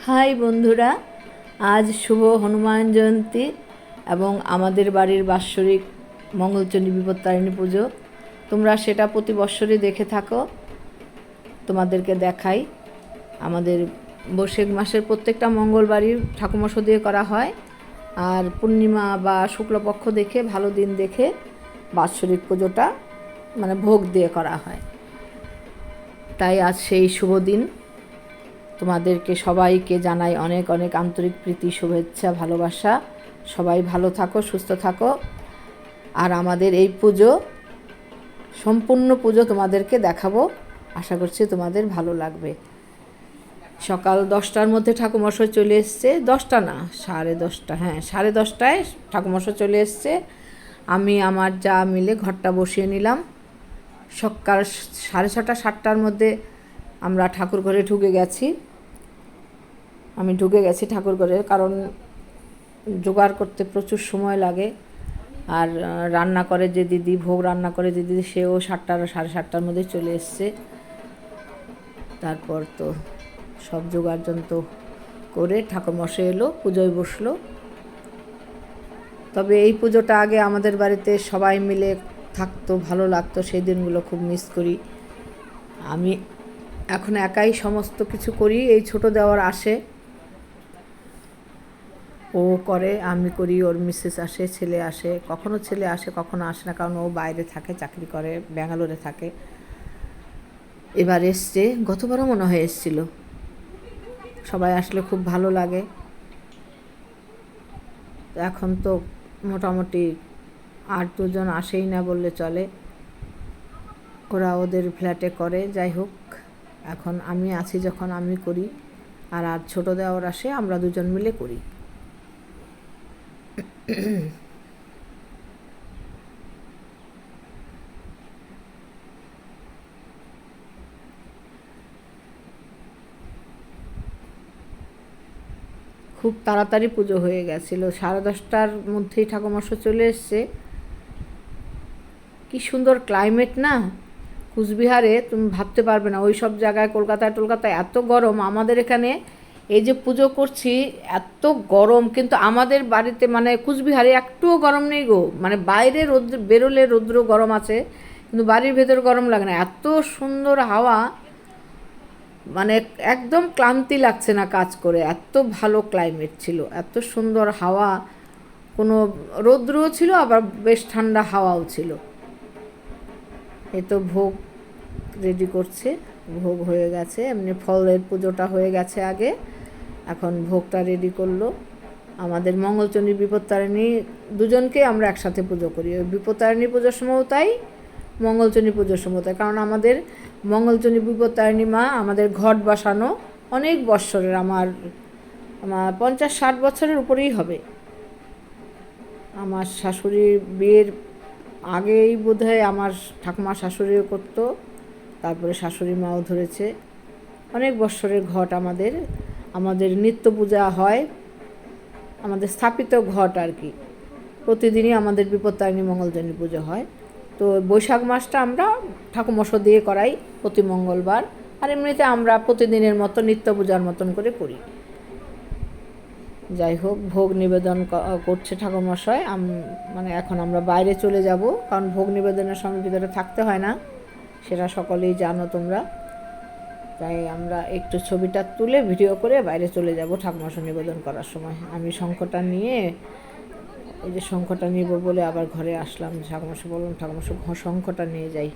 High বন্ধুরা, আজ শুভ হনুমান জয়ন্তী এবং আমাদের বাড়ির বাৎসরিক মঙ্গলচণ্ডী বিপত্তারিণী পুজো। তোমরা সেটা প্রতি বৎসরই দেখে থাকো। তোমাদেরকে দেখাই, আমাদের বৈশাখ মাসের প্রত্যেকটা মঙ্গলবারই ঠাকুরমশাই দিয়ে করা হয়, আর পূর্ণিমা বা শুক্লপক্ষ দেখে ভালো দিন দেখে বাৎসরিক পুজোটা মানে ভোগ দিয়ে করা হয়। তাই আজ সেই শুভ দিন। তোমাদেরকে সবাইকে জানাই অনেক অনেক আন্তরিক প্রীতি, শুভেচ্ছা, ভালোবাসা। সবাই ভালো থাকো, সুস্থ থাকো। আর আমাদের এই পুজো, সম্পূর্ণ পুজো তোমাদেরকে দেখাবো। আশা করছি তোমাদের ভালো লাগবে। সকাল 10টার মধ্যে ঠাকুরমশাই চলে এসছে। 10টা না, 10:30। হ্যাঁ, 10:30টায় ঠাকুরমশাই চলে এসছে। আমি আমার যা মিলে ঘরটা বসিয়ে নিলাম। সকাল 6:30 7টার মধ্যে আমরা ঠাকুর ঘরে ঢুকে গেছি। আমি ঢুকে গেছি ঠাকুর ঘরে, কারণ জোগাড় করতে প্রচুর সময় লাগে। আর রান্না করে যে দিদি, ভোগ রান্না করে যে দিদি, সেও 7টা 7:30টার মধ্যে চলে এসছে। তারপর তো সব জোগাড় যন্ত্র করে ঠাকুরমশাই এলো, পুজোয় বসলো। তবে এই পুজোটা আগে আমাদের বাড়িতে সবাই মিলে থাকতো, ভালো লাগতো। সেই দিনগুলো খুব মিস করি। আমি এখন একাই সমস্ত কিছু করি। এই ছোট দেওয়ার আসে, ও করে, আমি করি। ওর মিসেস আসে, ছেলে আসে, কখনো ছেলে আসে কখনো আসে না, কারণ ও বাইরে থাকে, চাকরি করে, ব্যাঙ্গালোরে থাকে। এবার এসছে, গতবারও মনে হয় এসছিল। সবাই আসলে খুব ভালো লাগে। এখন তো মোটামুটি 8-2 জন আসেই না বললে চলে। ওরা ওদের ফ্ল্যাটে করে। যাই হোক, এখন আমি আছি যখন আমি করি, আর ছোটো দেওয়ার আসে, আমরা 2জন মিলে করি। খুব তাড়াতাড়ি পুজো হয়ে গেছিলো। 10:30টার মধ্যেই ঠাকুরমশাই চলে এসছে। কি সুন্দর ক্লাইমেট না কুচবিহারে, তুমি ভাবতে পারবে না। ওই সব জায়গায় কলকাতায় এত গরম, আমাদের এখানে এই যে পুজো করছি এত গরম, কিন্তু আমাদের বাড়িতে মানে কুচবিহারে একটুও গরম নেই গো। মানে বাইরে রোদ্র বেরোলে রৌদ্র গরম আছে, কিন্তু বাড়ির ভেতর গরম লাগে না। এত সুন্দর হাওয়া, মানে একদম ক্লান্তি লাগছে না কাজ করে। এত ভালো ক্লাইমেট ছিল, এত সুন্দর হাওয়া, কোনো রৌদ্রও ছিল, আবার বেশ ঠান্ডা হাওয়াও ছিল। এই তো ভোগ রেডি করছে, ভোগ হয়ে গেছে। এমনি ফলের পুজোটা হয়ে গেছে আগে, এখন ভোগটা রেডি করলো। আমাদের মঙ্গলচণ্ডী বিপত্তারিণী দুজনকে আমরা একসাথে পুজো করি। ওই বিপত্তারিণী পুজোর সময়ও তাই, মঙ্গলচণ্ডী পুজোর সময় তাই। কারণ আমাদের মঙ্গলচণ্ডী বিপত্তারিণী মা আমাদের ঘট বসানো অনেক বৎসরের, আমার 50-60 বছরের উপরেই হবে। আমার শাশুড়ির বিয়ের আগেই বোধহয় আমার ঠাকুমা শাশুড়িও করতো, তারপরে শাশুড়ি মাও ধরেছে। অনেক বৎসরের ঘট আমাদের। আমাদের নিত্য পূজা হয়, আমাদের স্থাপিত ঘট আর কি। প্রতিদিনই আমাদের বিপত্তারিণী মঙ্গলচণ্ডী পুজো হয়। তো বৈশাখ মাসটা আমরা ঠাকুরমশাই দিয়ে করাই প্রতি মঙ্গলবার। আর এমনিতে আমরা প্রতিদিনের মতো নিত্য পূজার মতন করে করি। যাই হোক, ভোগ নিবেদন করছে ঠাকুরমশাই। মানে এখন আমরা বাইরে চলে যাব, কারণ ভোগ নিবেদনের সময় ভিতরে থাকতে হয় না, সেটা সকলেই জানো তোমরা। তাই আমরা একটু ছবিটা তুলে ভিডিও করে বাইরে চলে যাব ঠাকুরমশাই নিবেদন করার সময়। আমি শঙ্খটা নিয়ে, এই যে শঙ্খটা নিব বলে আবার ঘরে আসলাম। ঠাকুরমশাই বললাম, ঠাকুরমশাই শঙ্খটা নিয়ে যাই,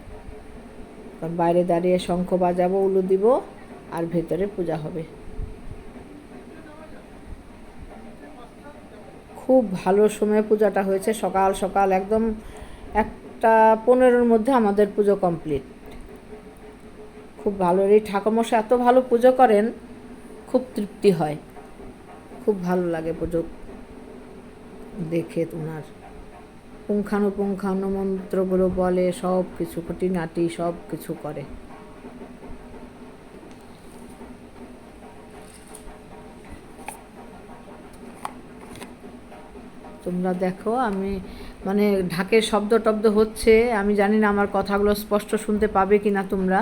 কারণ বাইরে দাঁড়িয়ে শঙ্খ বাজাবো, উলু দিব, আর ভেতরে পূজা হবে। খুব ভালো সময়ে পূজাটা হয়েছে, সকাল সকাল একদম 1:15-র মধ্যে আমাদের পুজো কমপ্লিট। খুব ভালো। এই ঠাকুরমশাই এত ভালো পুজো করেন, খুব তৃপ্তি হয়, খুব ভালো লাগে পুজো দেখে। তোমার পুঙ্খানুপুঙ্খানু মন্ত্রগুলো বলে, সব কিছু খুঁটিনাটি সব কিছু করে। তোমরা দেখো, আমি মানে ঢাকের শব্দ টব্দ হচ্ছে, আমি জানি না আমার কথাগুলো স্পষ্ট শুনতে পাবে কি না তোমরা।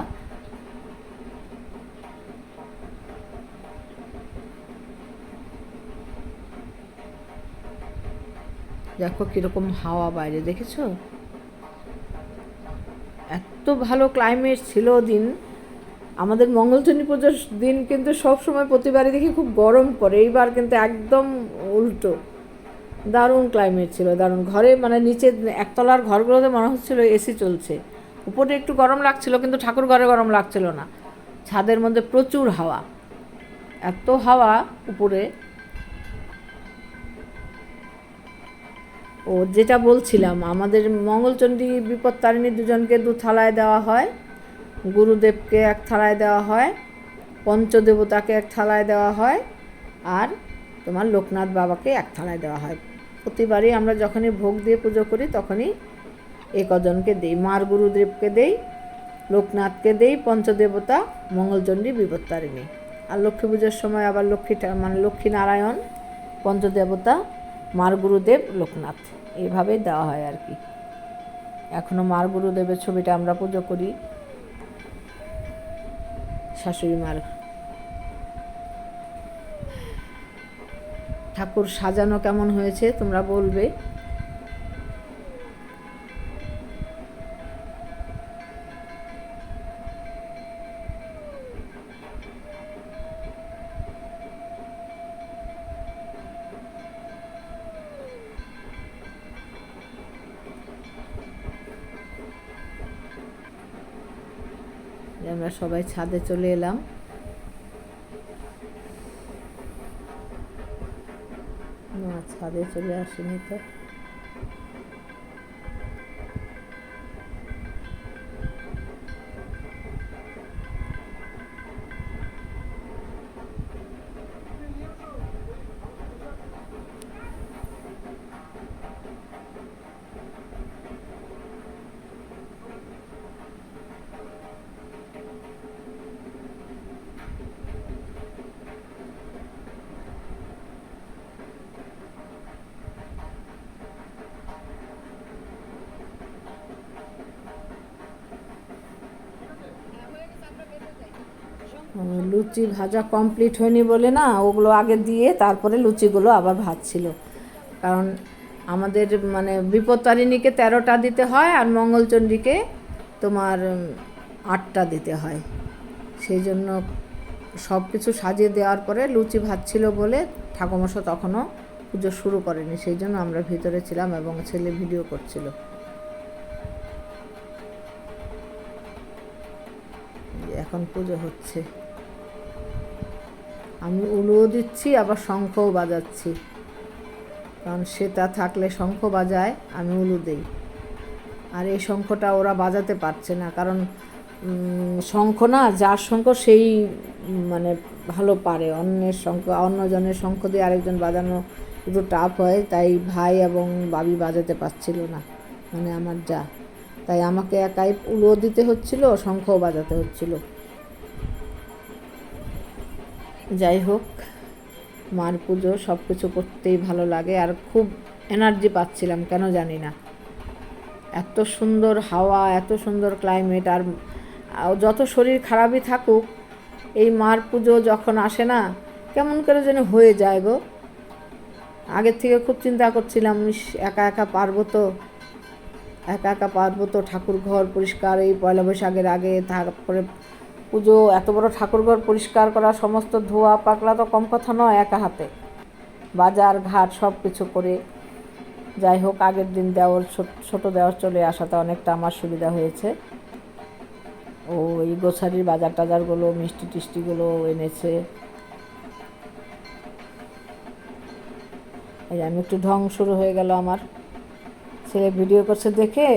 দেখো কীরকম হাওয়া বাইরে, দেখেছো? এত ভালো ক্লাইমেট ছিল দিন। আমাদের মঙ্গলচণ্ডী পুজোর দিন কিন্তু সব সময় প্রতিবারই দেখি খুব গরম পড়ে, এইবার কিন্তু একদম উল্টো। দারুণ ক্লাইমেট ছিল, দারুণ। ঘরে মানে নিচে একতলার ঘরগুলোতে মনে হচ্ছিলো এসি চলছে। উপরে একটু গরম লাগছিল, কিন্তু ঠাকুর ঘরে গরম লাগছিল না। ছাদের মধ্যে প্রচুর হাওয়া, এত হাওয়া উপরে। ও যেটা বলছিলাম, আমাদের মঙ্গলচণ্ডী বিপত্তারিণী দুজনকে 2 থালায় দেওয়া হয়, গুরুদেবকে 1 থালায় দেওয়া হয়, পঞ্চদেবতাকে 1 থালায় দেওয়া হয়, আর তোমার লোকনাথ বাবাকে 1 থালায় দেওয়া হয়। প্রতিবারই আমরা যখনই ভোগ দিয়ে পুজো করি তখনই এই কজনকে দিই। মার গুরুদেবকে দেই, লোকনাথকে দেই, পঞ্চদেবতা, মঙ্গলচণ্ডী, বিপত্তারিণী। আর লক্ষ্মী পুজোর সময় আবার মানে লক্ষ্মীনারায়ণ, পঞ্চদেবতা, মার গুরুদেব, লোকনাথ, এইভাবেই দেওয়া হয় আর কি। এখনও মার গুরুদেবের ছবিটা আমরা পুজো করি, শাশুড়ি মার। ঠাকুর সাজানো কেমন হয়েছে তোমরা বলবে। আমরা সবাই ছাদে চলে এলাম। না, ছাদে চলে আসিনি তো। লুচি ভাজা কমপ্লিট হয়নি বলে না, ওগুলো আগে দিয়ে তারপরে লুচিগুলো আবার ভাজছিল। কারণ আমাদের মানে বিপত্তারিণীকে 13টা দিতে হয়, আর মঙ্গলচণ্ডীকে তোমার 8টা দিতে হয়। সেই জন্য সব কিছু সাজিয়ে দেওয়ার পরে লুচি ভাজছিল বলে ঠাকুরমশাই তখনও পুজো শুরু করেনি। সেই জন্য আমরা ভিতরে ছিলাম এবং ছেলে ভিডিও করছিল। এখন পুজো হচ্ছে, আমি উলুও দিচ্ছি আবার শঙ্খও বাজাচ্ছি, কারণ সেটা থাকলে শঙ্খ বাজায়, আমি উলু দেই। আর এই শঙ্খটা ওরা বাজাতে পারছে না, কারণ শঙ্খ না, যার শঙ্খ সেই মানে ভালো পারে। অন্যের শঙ্খ, অন্যজনের শঙ্খ দিয়ে আরেকজন বাজানো একটু টাফ হয়, তাই ভাই এবং বাবি বাজাতে পারছিল না, মানে আমার যা। তাই আমাকে একাই উলুও দিতে হচ্ছিল, শঙ্খও বাজাতে হচ্ছিল। যাই হোক, মার পুজো সব কিছু করতেই ভালো লাগে, আর খুব এনার্জি পাচ্ছিলাম কেন জানি না। এত সুন্দর হাওয়া, এত সুন্দর ক্লাইমেট। আর যত শরীর খারাপই থাকুক, এই মার পুজো যখন আসে না, কেমন করে যেন হয়ে যায় গো। আগের থেকে খুব চিন্তা করছিলাম, একা একা পারবো তো, একা একা পারবো তো ঠাকুর ঘর পরিষ্কার, এই পয়লা বৈশাখের আগে। তারপরে পুজো, এত বড় ঠাকুরঘর পরিষ্কার করা, সমস্ত ধোয়া পাকলা তো কম কথা নয় একা হাতে, বাজার ঘাট সব কিছু করে। যাই হোক, আগের দিন দেওয়ার ছোটো দেওয়ার চলে আসাতে অনেকটা আমার সুবিধা হয়েছে। ও এই গোছারির বাজার টাজারগুলো, মিষ্টি টিষ্টিগুলো এনেছে। এই আমি একটু ঢং শুরু হয়ে গেল আমার, ছেলে ভিডিও করছে দেখে,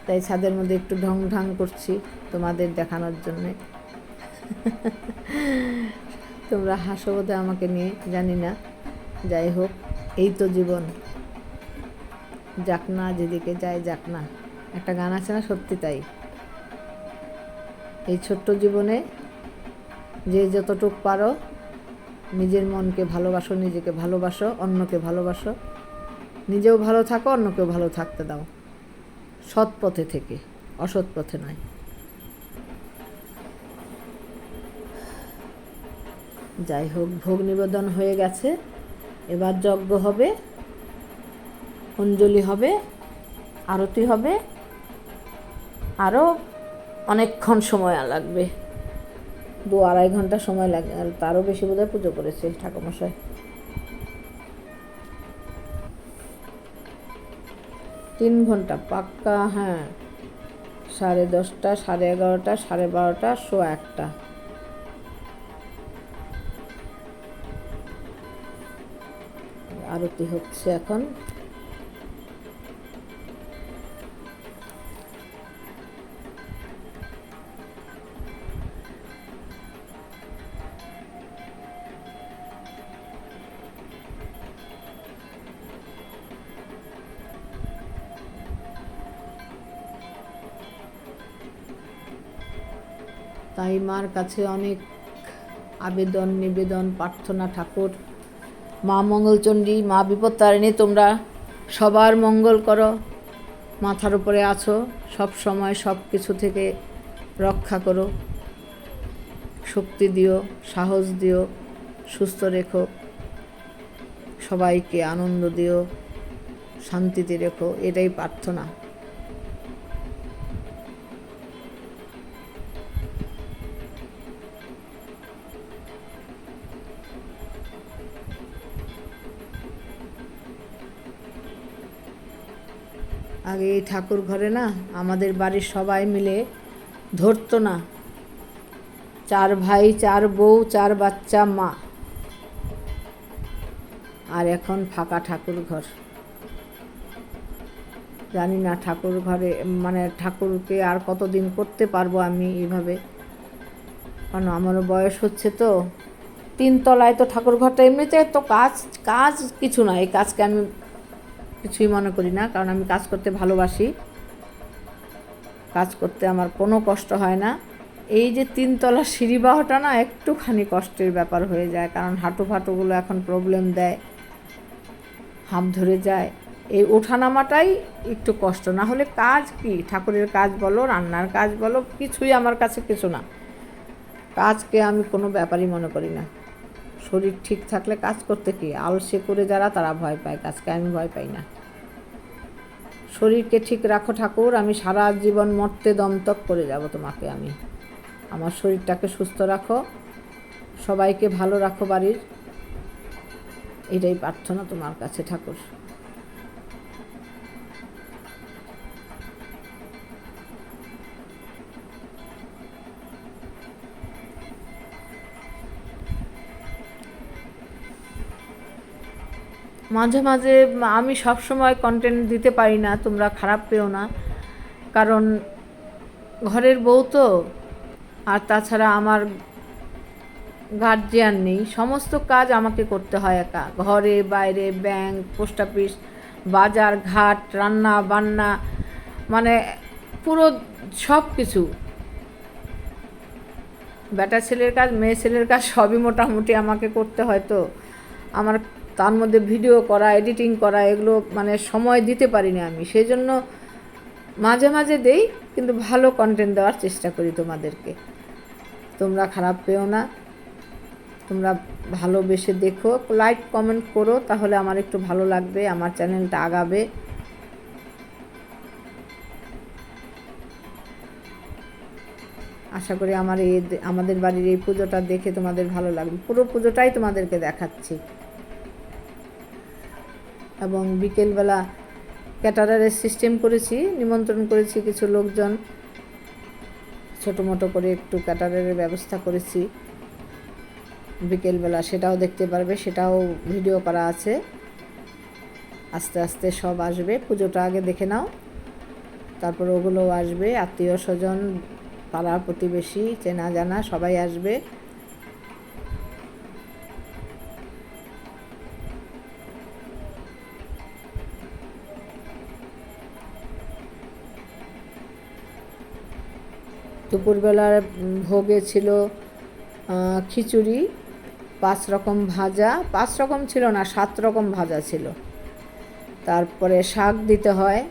তাই ছাদের মধ্যে একটু ঢং ঢং করছি তোমাদের দেখানোর জন্যে। তোমরা হাসো বোধহয় আমাকে নিয়ে, জানি না। যাই হোক, এই তো জীবন, যাক না, যেদিকে যায় যাক না। একটা গান আছে না, সত্যি তাই। এই ছোট্ট জীবনে যে যতটুক পারো নিজের মনকে ভালোবাসো, নিজেকে ভালোবাসো, অন্যকে ভালোবাসো, নিজেও ভালো থাকো, অন্যকেও ভালো থাকতে দাও, সৎ পথে থেকে, অসৎ পথে নয়। যাই হোক, ভোগ নিবেদন হয়ে গেছে, এবার যজ্ঞ হবে। অঞ্জলি হবে, আরতি হবে, আরও অনেকক্ষণ সময় লাগবে, 2-2.5 ঘন্টা সময় লাগে, আর তারও বেশি বোধহয় পুজো করেছে ঠাকুরমশাই। 3 ঘন্টা পাক্কা, হ্যাঁ। 10:30, 11:30, 12:30, 1:15 আরতি হচ্ছে এখন। তাই মার কাছে অনেক আবেদন, নিবেদন, প্রার্থনা, ঠাকুর, মা মঙ্গলচণ্ডী, মা বিপত্তারিণী, তোমরা সবার মঙ্গল করো, মাথার উপরে আছো, সব সময় সব কিছু থেকে রক্ষা করো, শক্তি দিও, সাহস দিও, সুস্থ রেখো, সবাইকে আনন্দ দিও, শান্তিতে রেখো, এটাই প্রার্থনা। আগে এই ঠাকুর ঘরে না আমাদের বাড়ির সবাই মিলে ধরতো না, 4 ভাই, 4 বউ, 4 বাচ্চা, মা। আর এখন ফাঁকা ঠাকুর ঘর। জানি না ঠাকুর ঘরে মানে ঠাকুরকে আর কতদিন করতে পারবো আমি এইভাবে, কারণ আমারও বয়স হচ্ছে তো। 3 তলায় তো ঠাকুর ঘরটা, এমনিতে তো কাজ কিছু না, এই কাজকে আমি কিছুই মনে করি না, কারণ আমি কাজ করতে ভালোবাসি, কাজ করতে আমার কোনো কষ্ট হয় না। এই যে 3 তলার সিঁড়ি বাহটা না একটুখানি কষ্টের ব্যাপার হয়ে যায়, কারণ হাঁটু ফাটুগুলো এখন প্রবলেম দেয়, হাঁপ ধরে যায়, এই ওঠানামাটাই একটু কষ্ট। না হলে কাজ কি, ঠাকুরের কাজ বলো, রান্নার কাজ বলো, কিছুই আমার কাছে কিছু না, কাজকে আমি কোনো ব্যাপারই মনে করি না। শরীর ঠিক থাকলে কাজ করতে কি, আলসে করে যারা তারা ভয় পায়, কাজকে আমি ভয় পাই না। শরীরকে ঠিক রাখো ঠাকুর, আমি সারা জীবন মরতে দমতক করে যাব তোমাকে আমি। আমার শরীরটাকে সুস্থ রাখো, সবাইকে ভালো রাখো বাড়ির, এটাই প্রার্থনা তোমার কাছে ঠাকুর। মাঝে মাঝে আমি সব সময় কন্টেন্ট দিতে পারি না, তোমরা খারাপ পেও না, কারণ ঘরের বউ তো, আর তাছাড়া আমার গার্জিয়ান নেই, সমস্ত কাজ আমাকে করতে হয় একা, ঘরে বাইরে, ব্যাংক, পোস্ট অফিস, বাজার ঘাট, রান্না বান্না, মানে পুরো সব কিছু, বেটা ছেলের কাজ, মেয়ে ছেলের কাজ সবই মোটামুটি আমাকে করতে হয়। তো আমার তার মধ্যে ভিডিও করা, এডিটিং করা, এগুলো মানে সময় দিতে পারি না আমি, সেই জন্য মাঝে মাঝে দেই, কিন্তু ভালো কন্টেন্ট দেওয়ার চেষ্টা করি তোমাদেরকে, তোমরা খারাপ পেও না, তোমরা ভালোবেসে দেখো, লাইক কমেন্ট করো, তাহলে আমার একটু ভালো লাগবে, আমার চ্যানেলটা আগাবে। আশা করি আমাদের বাড়ির এই পুজোটা দেখে তোমাদের ভালো লাগবে, পুরো পুজোটাই তোমাদেরকে দেখাচ্ছি। এবং বিকেলবেলা ক্যাটারারের সিস্টেম করেছি, নিমন্ত্রণ করেছি কিছু লোকজন, ছোটো মোটো করে একটু ক্যাটারারের ব্যবস্থা করেছি বিকেলবেলা, সেটাও দেখতে পারবে, সেটাও ভিডিও করা আছে। আস্তে আস্তে সব আসবে, পুজোটা আগে দেখে নাও, তারপর ওগুলোও আসবে, আত্মীয় স্বজন, পাড়া প্রতিবেশী, চেনা জানা সবাই আসবে। দুপুরবেলার ভোগে ছিল খিচুড়ি, 5 রকম ভাজা, 5 রকম ছিল না, 7 রকম ভাজা ছিল, তারপরে শাক দিতে হয়,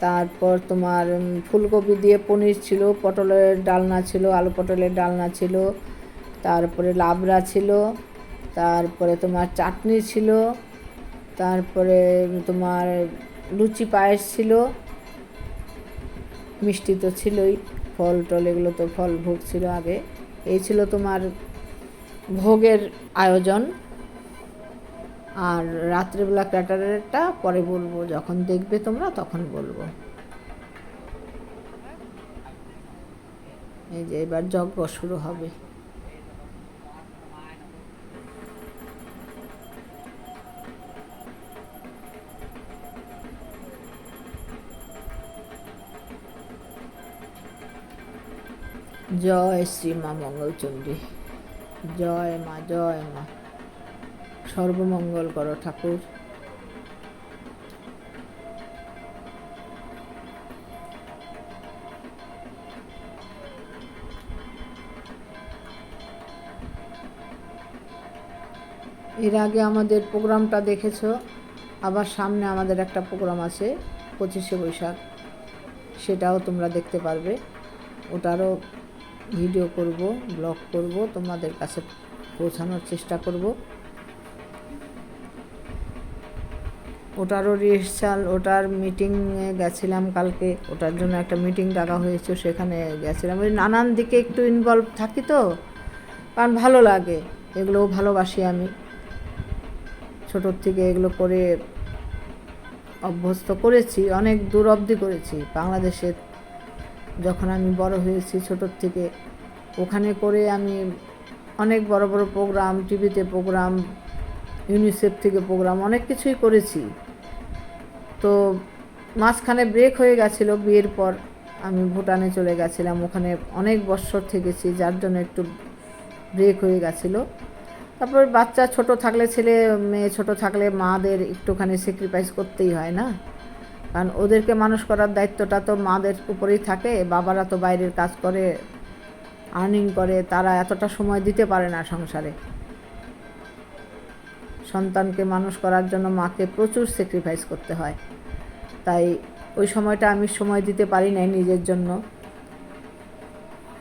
তারপর তোমার ফুলকপি দিয়ে পনির ছিল, পটলের ডালনা ছিল, আলু পটলের ডালনা ছিল, তারপরে লাবড়া ছিল, তারপরে তোমার চাটনি ছিল, তারপরে তোমার লুচি পায়েস ছিল, মিষ্টি তো ছিলই, ফল টল এগুলো তো ফল ভোগ ছিল আগে। এই ছিল তোমার ভোগের আয়োজন। আর রাত্রেবেলা ক্যাটারেরটা পরে বলবো, যখন দেখবে তোমরা তখন বলবো। এই যে এবার যজ্ঞ শুরু হবে। জয় শ্রী মা মঙ্গলচণ্ডী, জয় মা, জয় মা, সর্বমঙ্গল করো ঠাকুর। এর আগে আমাদের প্রোগ্রামটা দেখেছো, আবার সামনে আমাদের একটা প্রোগ্রাম আছে 25শে বৈশাখ, সেটাও তোমরা দেখতে পারবে। ওটারও ভিডিও করব, ব্লগ করব, তোমাদের কাছে পৌঁছানোর চেষ্টা করব। ওটারও রিহার্সাল, ওটার মিটিংয়ে গেছিলাম কালকে, ওটার জন্য একটা মিটিং ডাকা হয়েছে, সেখানে গেছিলাম। ওই নানান দিকে একটু ইনভলভ থাকি তো, কারণ ভালো লাগে, এগুলোও ভালোবাসি আমি। ছোটোর থেকে এগুলো করে অভ্যস্ত করেছি, অনেক দূর অবধি করেছি। বাংলাদেশে যখন আমি বড় হয়েছি ছোটোর থেকে, ওখানে করে আমি অনেক বড় বড় প্রোগ্রাম, টিভিতে প্রোগ্রাম, ইউনিসেফ থেকে প্রোগ্রাম, অনেক কিছুই করেছি। তো মাঝখানে ব্রেক হয়ে গেছিলো, বিয়ের পর আমি ভুটানে চলে গেছিলাম, ওখানে অনেক বছর থেকেছি, যার জন্য একটু ব্রেক হয়ে গেছিলো। তারপর বাচ্চা ছোট থাকলে, ছেলে মেয়ে ছোট থাকলে মাদের একটুখানি স্যাক্রিফাইস করতেই হয় না, কারণ ওদেরকে মানুষ করার দায়িত্বটা তো মাদের উপরেই থাকে। বাবারা তো বাইরের কাজ করে, আর্নিং করে, তারা এতটা সময় দিতে পারে না সংসারে। সন্তানকে মানুষ করার জন্য মাকে প্রচুর স্যাক্রিফাইস করতে হয়, তাই ওই সময়টা আমি সময় দিতে পারি নাই নিজের জন্য।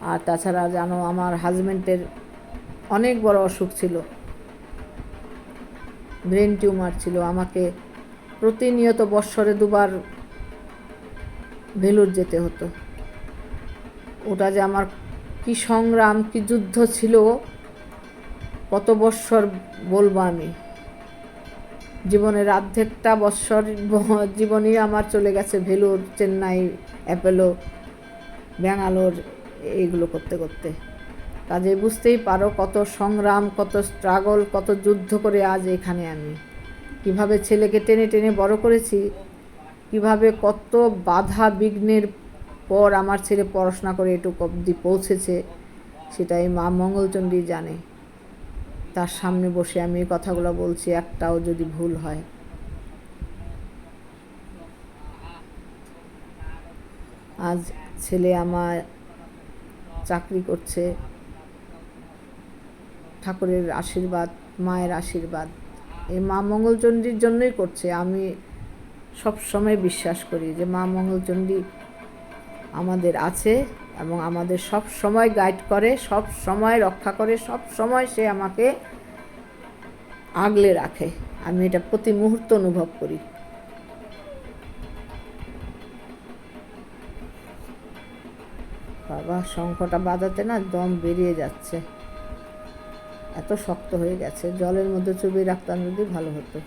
আর তাছাড়া জানো, আমার হাজব্যান্ডের অনেক বড় অসুখ ছিল, ব্রেন টিউমার ছিল। আমাকে প্রতিনিয়ত বৎসরে 2বার ভেলুর যেতে হতো। ওটা যে আমার কি সংগ্রাম, কি যুদ্ধ ছিল, কত বৎসর বলবো আমি। জীবনের অর্ধেকটা বৎসর জীবনই আমার চলে গেছে ভেলুর, চেন্নাই, অ্যাপোলো, ব্যাঙ্গালোর, এইগুলো করতে করতে। কাজে বুঝতেই পারো কত সংগ্রাম, কত স্ট্রাগল, কত যুদ্ধ করে আজ এখানে আমি। কিভাবে ছেলেকে টেনে টেনে বড় করেছি, কিভাবে কত বাধা বিঘ্নের পর আমার ছেলে পড়াশোনা করে এটুকু অবধি পৌঁছেছে, সেটাই মা মঙ্গলচণ্ডী জানে। তার সামনে বসে আমি এই কথাগুলো বলছি, একটাও যদি ভুল হয়। আজ ছেলে আমার চাকরি করছে, ঠাকুরের আশীর্বাদ, মায়ের আশীর্বাদ, এই মা মঙ্গলচণ্ডীর জন্যই করছে। আমি সব সময় বিশ্বাস করি যে মা মঙ্গলচণ্ডী আমাদের আছে এবং আমাদের সব সময় গাইড করে, সব সময় রক্ষা করে, সব সময় সে আমাকে আগলে রাখে। আমি এটা প্রতি মুহূর্ত অনুভব করি। বাবা, শঙ্খটা বাজাতে না দম বেরিয়ে যাচ্ছে, এত শক্ত হয়ে গেছে। জলের মধ্যে চুবিয়ে রাখতাম যদি ভালো হতো।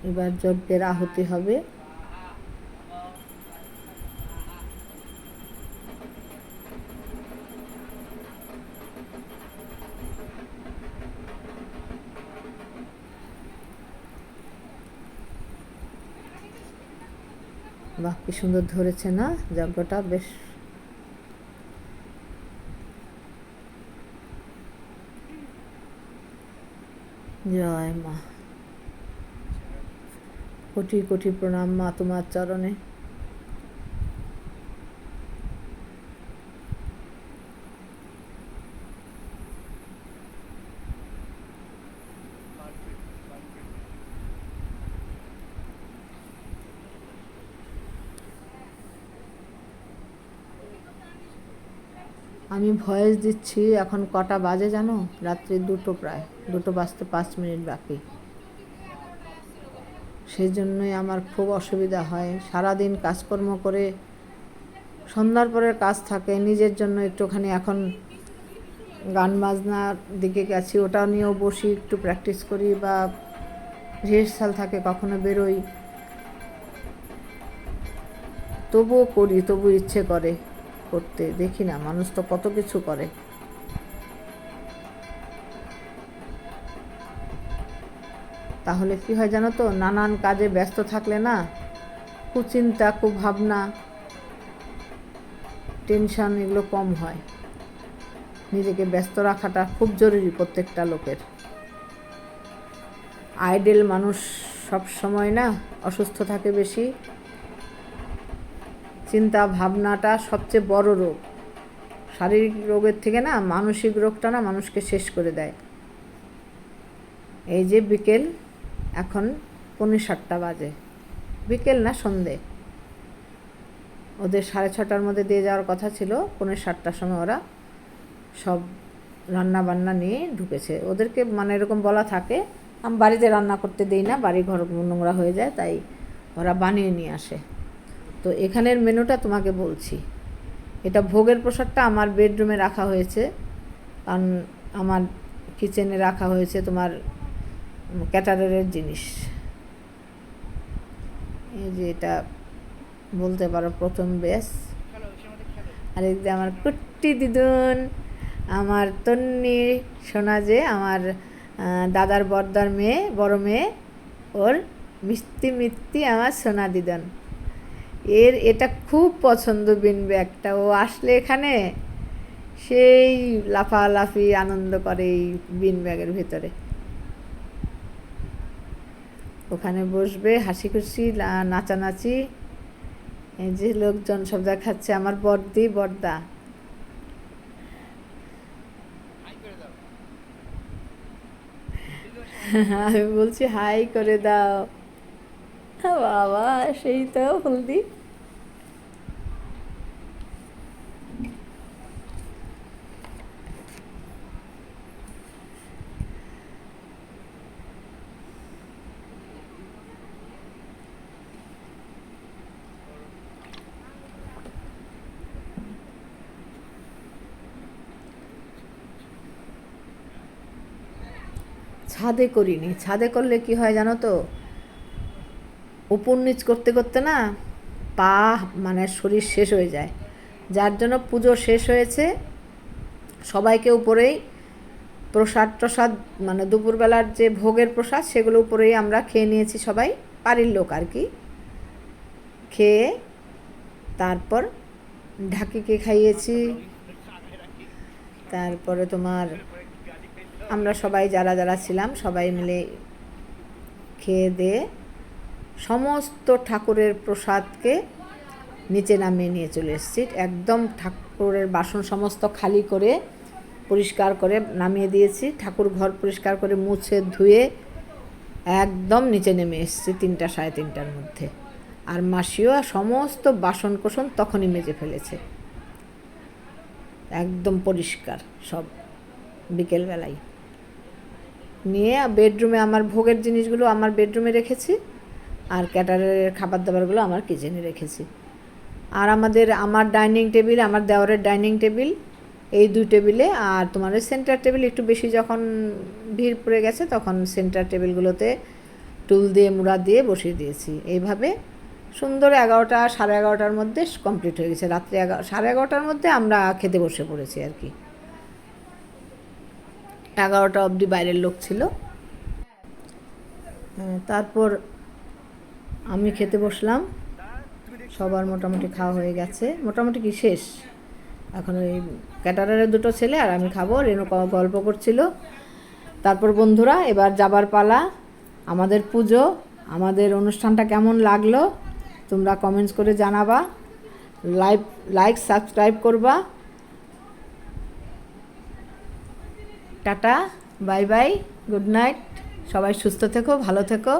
এবার যজ্ঞের আহুতি হবে। বাহ, কি সুন্দর ধরেছে না যজ্ঞটা, বেশ। জয় মা, কোটি কোটি প্রণাম মা তোমার চরণে। আমি ভয়েস দিচ্ছি, এখন কটা বাজে জানো? রাত্রি 2টো, প্রায় 2টো বাজতে 5 মিনিট বাকি। সেই জন্যই আমার খুব অসুবিধা হয়। সারাদিন কাজকর্ম করে সন্ধ্যার পরের কাজ থাকে, নিজের জন্য একটুখানি এখন গান বাজনার দিকে গেছি, ওটা নিয়েও বসি, একটু প্র্যাকটিস করি বা রিহার্সাল থাকে, কখনো বেরোই, তবুও করি, তবু ইচ্ছে করে করতে। দেখি না, মানুষ তো কত কিছু করে। তাহলে কি হয় জানো তো, নানান কাজে ব্যস্ত থাকলে না, কুচিন্তা, কুভাবনা, টেনশন এগুলো কম হয়। নিজেকে ব্যস্ত রাখাটা খুব জরুরি প্রত্যেকটা লোকের। আইডেল মানুষ সব সময় না অসুস্থ থাকে বেশি। চিন্তা ভাবনাটা সবচেয়ে বড় রোগ। শারীরিক রোগের থেকে না মানসিক রোগটা না মানুষকে শেষ করে দেয়। এই যে বিকেল, এখন 6:45 বাজে, বিকেল না সন্ধে। ওদের 6:30টার মধ্যে দিয়ে যাওয়ার কথা ছিল, 6:45টার সময় ওরা সব রান্না বান্না নিয়ে ঢুকেছে। ওদেরকে মানে এরকম বলা থাকে, আমি বাড়িতে রান্না করতে দিই না, বাড়ি ঘর নোংরা হয়ে যায়, তাই ওরা বানিয়ে নিয়ে আসে। তো এখানের মেনুটা তোমাকে বলছি। এটা ভোগের প্রসাদটা আমার বেডরুমে রাখা হয়েছে, কারণ আমার কিচেনে রাখা হয়েছে তোমার ক্যাটারারের জিনিস। এই যে এটা বলতে পারো প্রথম বেশ। আর এই যে আমার কুট্টি দিদুন, আমার তন্নি সোনা, যে আমার দাদার বড়দার মেয়ে, বড় মেয়ে, ওর মিষ্টি মিষ্টি আমার সোনা দিদন। এটা খুব পছন্দ বিন ব্যাগটা। ও আসলে এখানে সেই লাফালাফি আনন্দ করে এই বিন ব্যাগের ভেতরে। ওখানে বসবে, হাসি খুশি নাচানাচি। এই যে লোকজন সব দেখাচ্ছে, আমার বড়দি বড়দা। আমি বলছি হাই করে দাও। বাবা সেই তো হলদি। ছাদে করিনি। ছাদে করলে কি হয় জানো তো, উপর নিচ করতে করতে না পা মানে শরীর শেষ হয়ে যায়। যার জন্য পুজো শেষ হয়েছে, সবাইকে উপরেই প্রসাদ টসাদ মানে দুপুরবেলার যে ভোগের প্রসাদ সেগুলো উপরেই আমরা খেয়ে নিয়েছি, সবাই বাড়ির লোক আর কি। খেয়ে তারপর ঢাকিকে খাইয়েছি। তারপরে তোমার আমরা সবাই যারা যারা ছিলাম সবাই মিলে খেয়ে দিয়ে সমস্ত ঠাকুরের প্রসাদকে নিচে নামিয়ে নিয়ে চলে এসেছি। একদম ঠাকুরের বাসন সমস্ত খালি করে পরিষ্কার করে নামিয়ে দিয়েছি। ঠাকুর ঘর পরিষ্কার করে মুছে ধুয়ে একদম নিচে নেমে এসেছি 3টা সাড়ে 3টার মধ্যে। আর মাসিও সমস্ত বাসন কোসন তখনই মেজে ফেলেছে, একদম পরিষ্কার সব বিকেলবেলায়। নিয়ে বেডরুমে আমার ভোগের জিনিসগুলো আমার বেডরুমে রেখেছি, আর ক্যাটারের খাবার দাবারগুলো আমার কিচেনে রেখেছি। আর আমার ডাইনিং টেবিল, আমার দেওয়ারের ডাইনিং টেবিল, এই 2 টেবিলে, আর তোমার সেন্টার টেবিল একটু বেশি যখন ভিড় পড়ে গেছে তখন সেন্টার টেবিলগুলোতে টুল দিয়ে মুড়া দিয়ে বসিয়ে দিয়েছি। এইভাবে সুন্দর 11টা সাড়ে 11টার মধ্যে কমপ্লিট হয়ে গেছে। রাত্রে সাড়ে 11টার মধ্যে আমরা খেতে বসে পড়েছি আর কি। 11টা অবধি বাইরের লোক ছিল। তারপর আমি খেতে বসলাম। সবার মোটামুটি খাওয়া হয়ে গেছে, মোটামুটি কি শেষ। এখন ওই ক্যাটারারের 2টো ছেলে আর আমি খাবো। রেণু গল্প করছিল। তারপর বন্ধুরা, এবার যাবার পালা। আমাদের পুজো, আমাদের অনুষ্ঠানটা কেমন লাগলো তোমরা কমেন্টস করে জানাবা। লাইক সাবস্ক্রাইব করবা। Tata, bye bye, good night. সবাই সুস্থ থেকো, ভালো থেকো।